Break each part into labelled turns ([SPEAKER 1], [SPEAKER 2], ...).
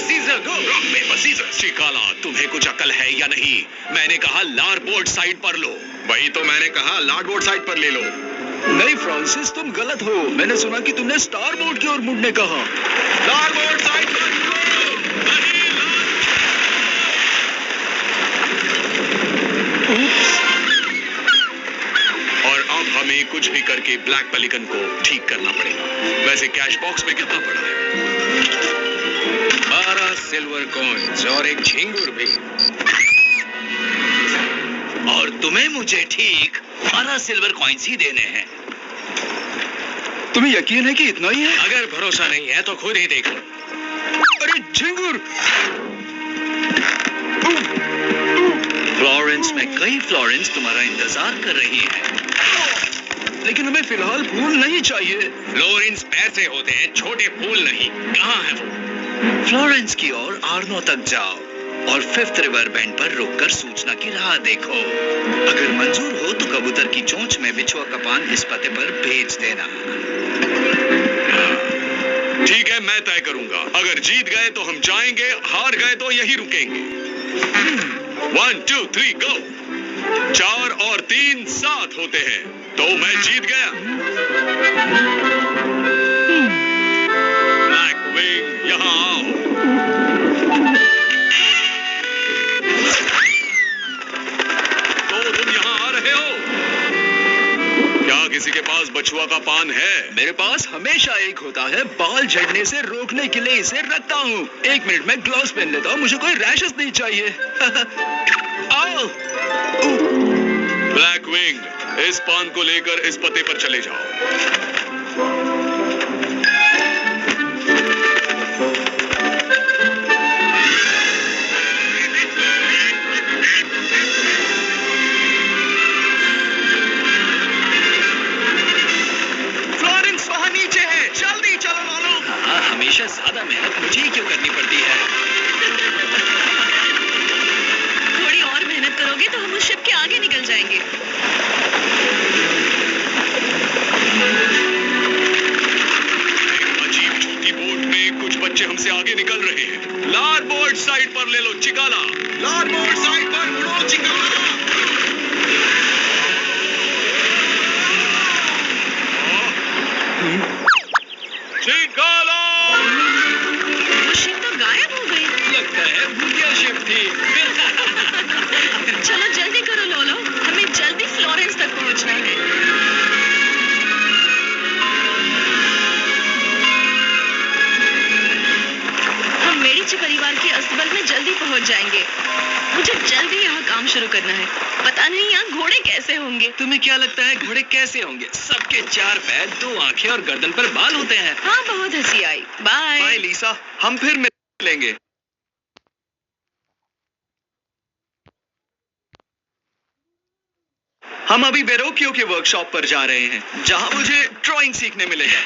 [SPEAKER 1] Scissor go.
[SPEAKER 2] Rock paper scissor. चिकाला, तुम्हें कुछ अकल है या नहीं? मैंने कहा लारबोर्ड साइड पर लो।
[SPEAKER 3] वही तो मैंने कहा, लार्डबोर्ड साइड पर ले लो।
[SPEAKER 4] नहीं फ्रांसिस, तुम गलत हो। मैंने सुना कि तुमने स्टारबोर्ड की ओर मुड़ने कहा।
[SPEAKER 3] लार्डबोर्ड साइड पर
[SPEAKER 2] और अब हमें कुछ भी करके ब्लैक पेलिकन को ठीक करना पड़ेगा। वैसे कैश बॉक्स में कितना पड़ा है?
[SPEAKER 1] 12 सिल्वर कॉइन्स और एक झिंगुर भी। और तुम्हें मुझे ठीक 12 सिल्वर कॉइन्स ही देने हैं।
[SPEAKER 4] तुम्हें यकीन है कि इतना ही है?
[SPEAKER 1] अगर भरोसा नहीं है तो खुद ही देख लो।
[SPEAKER 4] अरे झिंगुर!
[SPEAKER 1] फ्लोरेंस में कई फ्लोरेंस तुम्हारा इंतजार कर रही हैं।
[SPEAKER 4] लेकिन हमें फिलहाल फूल नहीं चाहिए।
[SPEAKER 1] फ्लोरेंस पैसे होते हैं, छोटे फूल नहीं। कहाँ है वो? फ्लोरेंस की ओर आर्नो तक जाओ और 5th रिवर बैंड पर रुककर सूचना की राह देखो। अगर मंजूर हो तो कबूतर की चोंच में बिछुआ का पान इस पते पर भेज देना।
[SPEAKER 2] ठीक है, मैं तय करूंगा। अगर जीत गए तो हम जाएंगे, हार गए तो यही रुकेंगे। 1 2 3 गो। 4 और 3 7 होते हैं, तो मैं जीत गया। ब्लैक विंग, यहाँ आओ। तो तुम यहाँ आ रहे हो? क्या किसी के पास बछुआ का पान है?
[SPEAKER 4] मेरे पास हमेशा एक होता है। बाल झड़ने से रोकने के लिए इसे रखता हूँ। 1 मिनट में ग्लव्स पहन लेता हूँ, मुझे कोई रैशेस नहीं चाहिए। आओ।
[SPEAKER 2] ब्लैक विंग, इस पान को लेकर इस पते पर चले जाओ।
[SPEAKER 3] फ्लोरेंस वहाँ नीचे है, जल्दी चलो लालो।
[SPEAKER 1] हाँ, हमेशा ज्यादा मेहनत मुझे ही क्यों करनी पड़ती है?
[SPEAKER 5] थोड़ी और मेहनत करोगे तो हम उस शिप के आगे निकल जाएंगे।
[SPEAKER 2] एक अजीब छोटी बोट में कुछ बच्चे हमसे आगे निकल रहे हैं। लारबोर्ड साइड पर ले लो चिकाला।
[SPEAKER 3] लार्डबोर्ड साइड पर मुड़ो चिकाला।
[SPEAKER 2] चिकाला!
[SPEAKER 5] वो शिप तो गायब हो गई।
[SPEAKER 1] लगता है भूतिया शिप थी।
[SPEAKER 5] चलो जल्दी करो लोलो, हमें जल्दी फ्लोरेंस तक पहुंचना है। हम मेडिची परिवार के अस्तबल में जल्दी पहुंच जाएंगे। मुझे जल्दी यहाँ काम शुरू करना है। पता नहीं यहाँ घोड़े कैसे होंगे।
[SPEAKER 1] तुम्हें क्या लगता है घोड़े कैसे होंगे? सबके 4 पैर, 2 आंखें और गर्दन पर बाल होते हैं।
[SPEAKER 5] हाँ, बहुत हंसी आई। बाय।
[SPEAKER 1] बाय लीसा, हम फिर मिलेंगे। हम अभी बेरोकियो के वर्कशॉप पर जा रहे हैं, जहां मुझे ड्राइंग सीखने मिलेगा।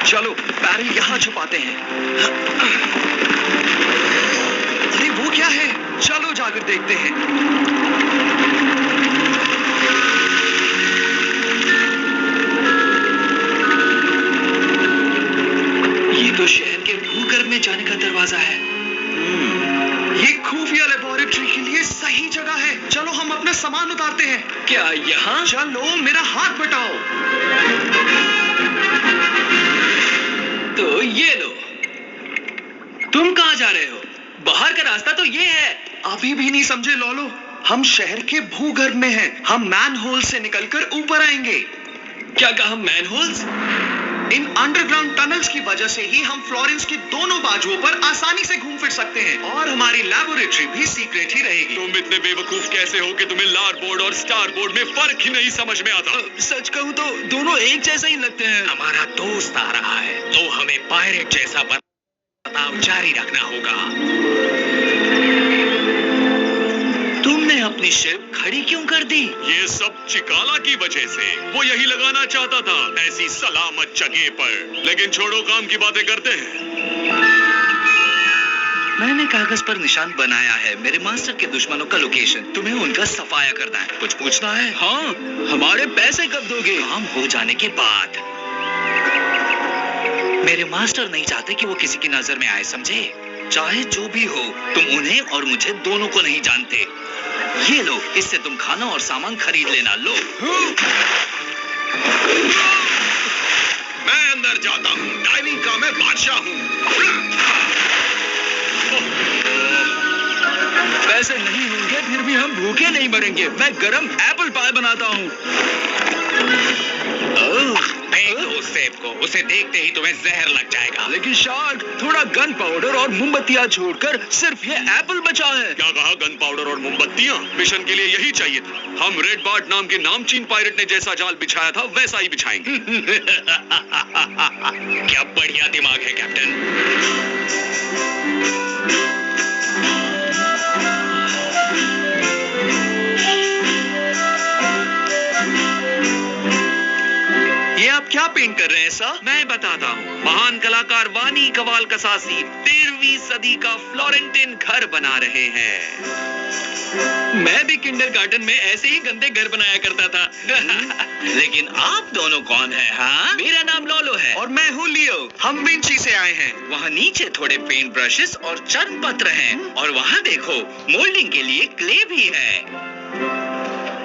[SPEAKER 1] चलो बैरल यहाँ छुपाते हैं। अरे वो क्या है? चलो जाकर देखते हैं। ये तो शहर के भूगर्भ में जाने का दरवाजा है।
[SPEAKER 3] ये खुफिया लेबोरेटरी के लिए सही जगह है। चलो हम अपना सामान उतारते हैं।
[SPEAKER 1] क्या यहाँ?
[SPEAKER 3] चलो मेरा हाथ बटाओ।
[SPEAKER 1] तो ये लो। तुम कहाँ जा रहे हो? बाहर का रास्ता तो ये है।
[SPEAKER 3] अभी भी नहीं समझे लोलो? हम शहर के भूगर्भ में हैं। हम मैनहोल से निकलकर ऊपर आएंगे।
[SPEAKER 1] क्या कहा? मैनहोल्स?
[SPEAKER 3] इन अंडरग्राउंड टनल्स की वजह से ही हम फ्लोरेंस की दोनों बाजुओं पर आसानी से घूम फिर सकते हैं और हमारी लैबोरेटरी भी सीक्रेट ही रहेगी।
[SPEAKER 2] तुम इतने बेवकूफ कैसे हो कि तुम्हें लारबोर्ड और स्टारबोर्ड में फर्क ही नहीं समझ में आता?
[SPEAKER 4] सच कहूँ तो दोनों एक जैसा ही लगते हैं।
[SPEAKER 1] हमारा दोस्त आ रहा है, तो हमें पायरेट जैसा बर्ताव जारी रखना होगा। तुमने अपनी शिप खड़ी क्यों कर दी?
[SPEAKER 2] ये सब चिकाला की वजह से। वो यही लगाना चाहता था, ऐसी सलामत जगह पर। लेकिन छोड़ो, काम की बातें करते हैं।
[SPEAKER 1] मैंने कागज पर निशान बनाया है, मेरे मास्टर के दुश्मनों का लोकेशन। तुम्हें उनका सफाया करना है। कुछ पूछना है?
[SPEAKER 4] हाँ, हमारे पैसे कब दोगे?
[SPEAKER 1] काम हो जाने के बाद। मेरे मास्टर नहीं चाहते कि वो किसी की नजर में आए, समझे? चाहे जो भी हो, तुम उन्हें और मुझे दोनों को नहीं जानते। ये लो, इससे तुम खाना और सामान खरीद लेना। लो।
[SPEAKER 2] मैं अंदर जाता हूँ, डाइनिंग का मैं बादशाह हूँ।
[SPEAKER 4] पैसे नहीं होंगे फिर भी हम भूखे नहीं मरेंगे। मैं गरम एप्पल पाई बनाता हूँ।
[SPEAKER 1] फेंक दो उस सेब को, उसे देखते ही तुम्हें जहर लग जाएगा।
[SPEAKER 4] लेकिन शार्क, थोड़ा गन पाउडर और मोमबत्तियाँ छोड़कर सिर्फ ये एप्पल बचा है।
[SPEAKER 2] क्या कहा? गन पाउडर और मोमबत्तियाँ? मिशन के लिए यही चाहिए था। हम रेड बार्ट नाम के नामचीन पायरेट ने जैसा जाल बिछाया था वैसा ही बिछाएंगे।
[SPEAKER 1] क्या बढ़िया दिमाग है कैप्टन।
[SPEAKER 3] ये आप क्या पेंट कर रहे हैं सर?
[SPEAKER 1] मैं बताता हूँ। महान कलाकार वानी कवाल कसासी 13वीं सदी का फ्लोरेंटाइन घर बना रहे हैं।
[SPEAKER 4] मैं भी किंडरगार्टन में ऐसे ही गंदे घर बनाया करता था।
[SPEAKER 1] लेकिन आप दोनों कौन हैं? हाँ,
[SPEAKER 4] मेरा नाम लोलो है।
[SPEAKER 3] और मैं हूँ लियो। हम विंची से आए हैं।
[SPEAKER 1] वहाँ नीचे थोड़े पेंट ब्रशेस और चर्म पत्र हैं। और वहाँ देखो, मोल्डिंग के लिए क्ले भी है।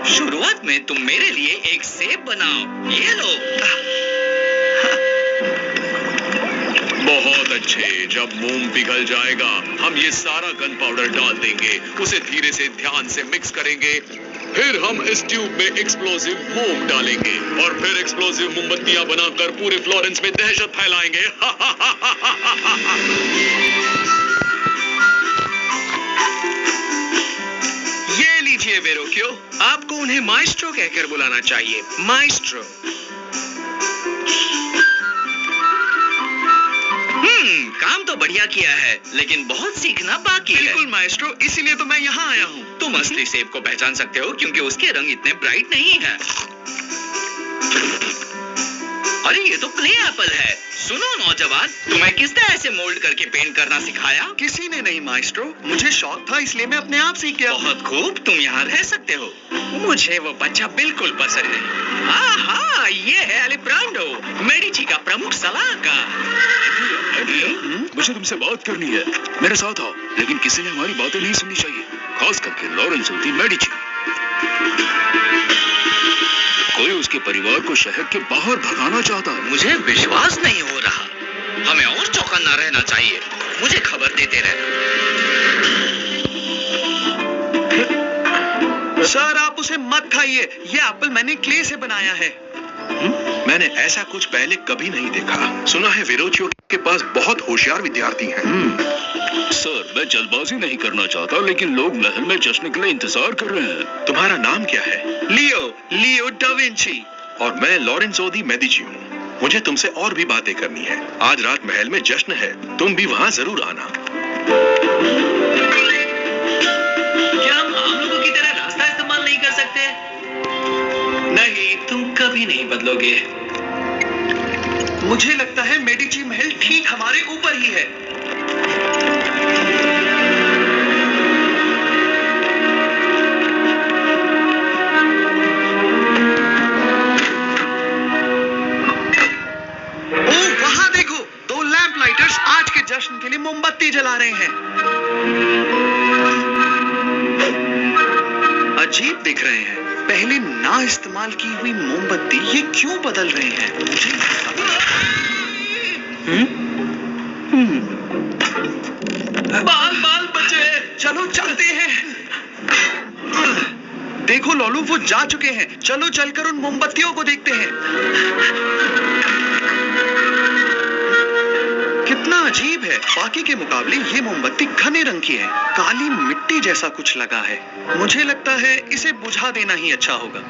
[SPEAKER 1] शुरुआत में तुम मेरे लिए एक सेब बनाओ। ये लो।
[SPEAKER 2] बहुत अच्छे। जब मोम पिघल जाएगा हम ये सारा गन पाउडर डाल देंगे, उसे धीरे से ध्यान से मिक्स करेंगे। फिर हम इस ट्यूब में एक्सप्लोसिव मोम डालेंगे और फिर एक्सप्लोसिव मोमबत्तियां बनाकर पूरे फ्लोरेंस में दहशत फैलाएंगे।
[SPEAKER 3] ये लीजिए वेरोक्यो, आपको उन्हें माइस्ट्रो कहकर बुलाना चाहिए। माइस्ट्रो।
[SPEAKER 1] काम तो बढ़िया किया है, लेकिन बहुत सीखना बाकी है।
[SPEAKER 3] बिल्कुल माइस्ट्रो, इसीलिए तो मैं यहाँ आया हूँ।
[SPEAKER 1] तुम असली सेब को पहचान सकते हो क्योंकि उसके रंग इतने ब्राइट नहीं है। अरे ये तो क्ले एप्पल है। सुनो नौजवान, तुम्हें किसने ऐसे मोल्ड करके पेंट करना सिखाया?
[SPEAKER 3] किसी ने नहीं माइस्ट्रो, मुझे शौक था इसलिए मैं अपने आप सीख गया।
[SPEAKER 1] बहुत खूब, तुम यहाँ रह सकते हो।
[SPEAKER 3] मुझे वो बच्चा बिल्कुल पसंद है।
[SPEAKER 1] आहा, ये है अलिब्रांडो, मेडिची का प्रमुख सलाहकार।
[SPEAKER 4] मुझे तुमसे बात करनी है। मेरे साथ आओ। लेकिन किसी ने हमारी बातें नहीं सुननी चाहिए, खास करके लॉरेंस दी मेडिची। कोई उसके परिवार को शहर के बाहर भगाना चाहता है।
[SPEAKER 1] मुझे विश्वास नहीं हो रहा। हमें और चौकन्ना रहना चाहिए। मुझे खबर देते रहना।
[SPEAKER 3] सर आप उसे मत खाइए। ये एप्पल मैंने क्ले से बनाया है।
[SPEAKER 6] मैंने ऐसा कुछ पहले कभी नहीं देखा। सुना है वेरोचियो के पास बहुत होशियार विद्यार्थी हैं।
[SPEAKER 4] सर, मैं जल्दबाजी नहीं करना चाहता, लेकिन लोग महल में जश्न के लिए इंतजार कर रहे हैं।
[SPEAKER 6] तुम्हारा नाम क्या है?
[SPEAKER 3] लियो डा विंची।
[SPEAKER 6] और मैं लॉरेंसो दी मेडिची हूँ। मुझे तुमसे और भी बातें करनी है। आज रात महल में जश्न है, तुम भी वहाँ जरूर आना।
[SPEAKER 1] क्या हम आम लोगों की तरह रास्ता इस्तेमाल नहीं कर सकते? नहीं, तुम कभी नहीं बदलोगे।
[SPEAKER 3] मुझे लगता है मेडिची महल ठीक हमारे ऊपर ही है। ओह, वहां देखो, दो लैंप लाइटर्स आज के जश्न के लिए मोमबत्ती जला रहे हैं। अजीब दिख रहे हैं। पहले ना इस्तेमाल की हुई मोमबत्ती ये क्यों बदल रहे हैं? मुझे बाल बचे। चलो चलते हैं। देखो लोलू, वो जा चुके हैं। चलो चलकर उन मोमबत्तियों को देखते हैं। कितना अजीब है। बाकी के मुकाबले ये मोमबत्ती घने रंग की है। काली मिट्टी जैसा कुछ लगा है। मुझे लगता है इसे बुझा देना ही अच्छा होगा।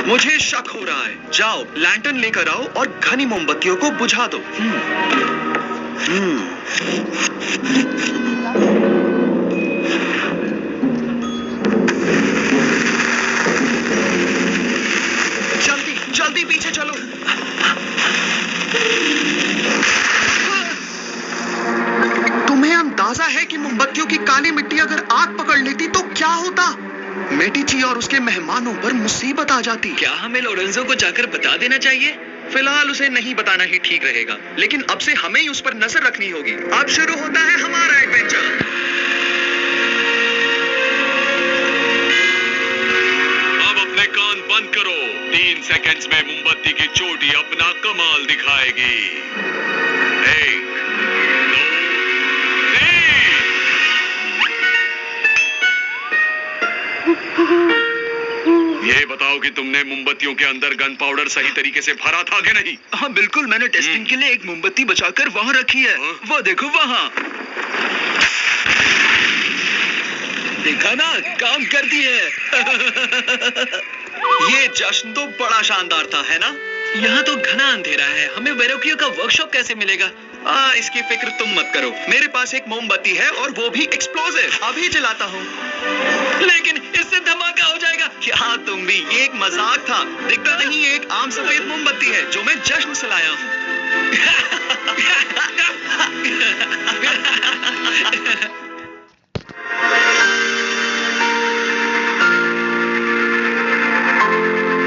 [SPEAKER 3] मुझे शक हो रहा है। जाओ, लैंटर्न लेकर आओ और घनी मोमबत्तियों को बुझा दो। जल्दी जल्दी पीछे चलो। तुम्हें अंदाजा है कि मोमबत्तियों की काली मिट्टी अगर आग पकड़ लेती तो क्या होता? मेडिची और उसके मेहमानों पर मुसीबत आ जाती।
[SPEAKER 4] क्या हमें लोरेंजो को जाकर बता देना चाहिए?
[SPEAKER 3] फिलहाल उसे नहीं बताना ही ठीक रहेगा, लेकिन अब से हमें ही उस पर नजर रखनी होगी। अब शुरू होता है हमारा एडवेंचर।
[SPEAKER 2] अब अपने कान बंद करो। 3 सेकंड्स में मोमबत्ती की चोटी अपना कमाल दिखाएगी। 1, 2, 3। ये बताओ कि तुमने मोमबत्तियों के अंदर गन पाउडर सही तरीके से भरा था कि नहीं?
[SPEAKER 4] हाँ बिल्कुल, मैंने टेस्टिंग के लिए एक मोमबत्ती बचाकर वहाँ रखी है। वो देखो वहाँ। देखा ना, काम करती है।
[SPEAKER 3] ये जश्न तो बड़ा शानदार था, है ना?
[SPEAKER 4] यहाँ तो घना अंधेरा है, हमें वेरोकियो का वर्कशॉप कैसे मिलेगा?
[SPEAKER 3] इसकी फिक्र तुम मत करो। मेरे पास एक मोमबत्ती है और वो भी एक्सप्लोसिव। अभी चलाता हूँ।
[SPEAKER 4] लेकिन इससे धमाका हो जाएगा।
[SPEAKER 3] क्या तुम भी? ये एक मजाक था। दिखता नहीं, ये एक आम सफेद मोमबत्ती है जो मैं जश्न से लाया हूँ।